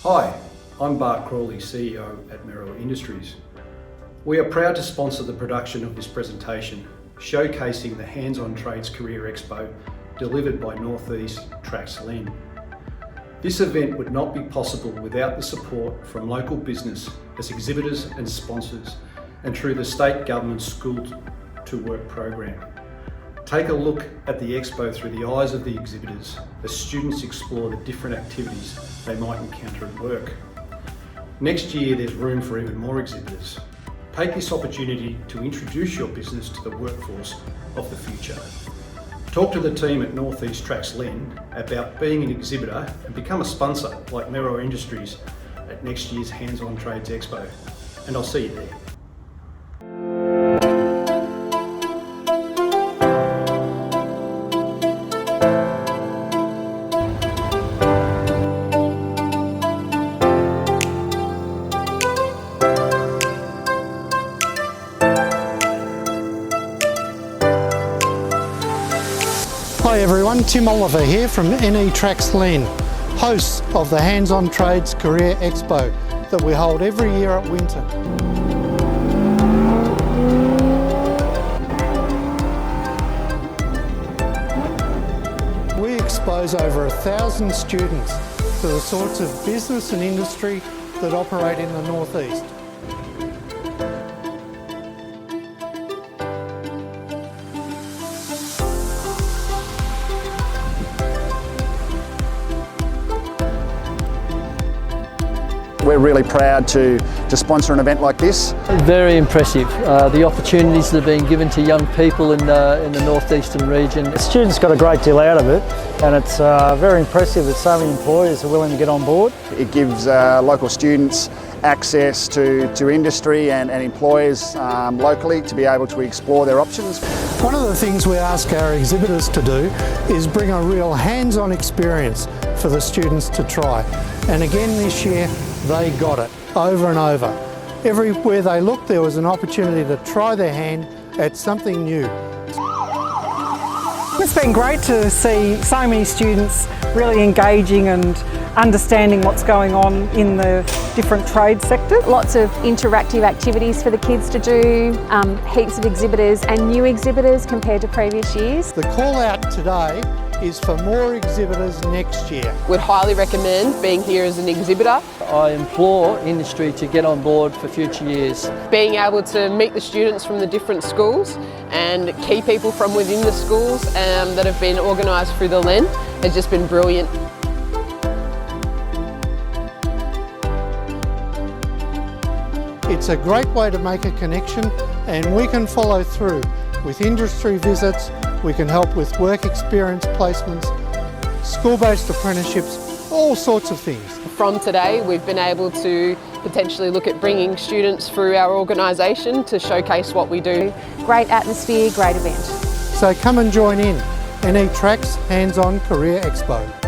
Hi, I'm Bart Crawley, CEO at Merrill Industries. We are proud to sponsor the production of this presentation, showcasing the Hands-on Trades Career Expo delivered by Northeast LLEN. This event would not be possible without the support from local business as exhibitors and sponsors, and through the state government's School to Work program. Take a look at the Expo through the eyes of the exhibitors as students explore the different activities they might encounter at work. Next year there's room for even more exhibitors. Take this opportunity to introduce your business to the workforce of the future. Talk to the team at Northeast LLEN about being an exhibitor and become a sponsor like Merrill Industries at next year's Hands-on Trades Expo. And I'll see you there. Hi everyone, Tim Oliver here from LLEN, host of the Hands-on Trades Career Expo that we hold every year at Winton. We expose over 1,000 students to the sorts of business and industry that operate in the Northeast. We're really proud to sponsor an event like this. Very impressive. The opportunities that are being given to young people in the northeastern region. The students got a great deal out of it, and it's very impressive that so many employers are willing to get on board. It gives local students access to industry and employers locally to be able to explore their options. One of the things we ask our exhibitors to do is bring a real hands-on experience for the students to try. And again this year, they got it over and over. Everywhere they looked, there was an opportunity to try their hand at something new. It's been great to see so many students really engaging and understanding what's going on in the different trade sectors. Lots of interactive activities for the kids to do, heaps of exhibitors and new exhibitors compared to previous years. The call out today is for more exhibitors next year. Would highly recommend being here as an exhibitor. I implore industry to get on board for future years. Being able to meet the students from the different schools and key people from within the schools that have been organised through the LEN has just been brilliant. It's a great way to make a connection, and we can follow through with industry visits. We can help with work experience placements, school-based apprenticeships, all sorts of things. From today, we've been able to potentially look at bringing students through our organisation to showcase what we do. Great atmosphere, great event. So come and join in. LLEN Hands-on Career Expo.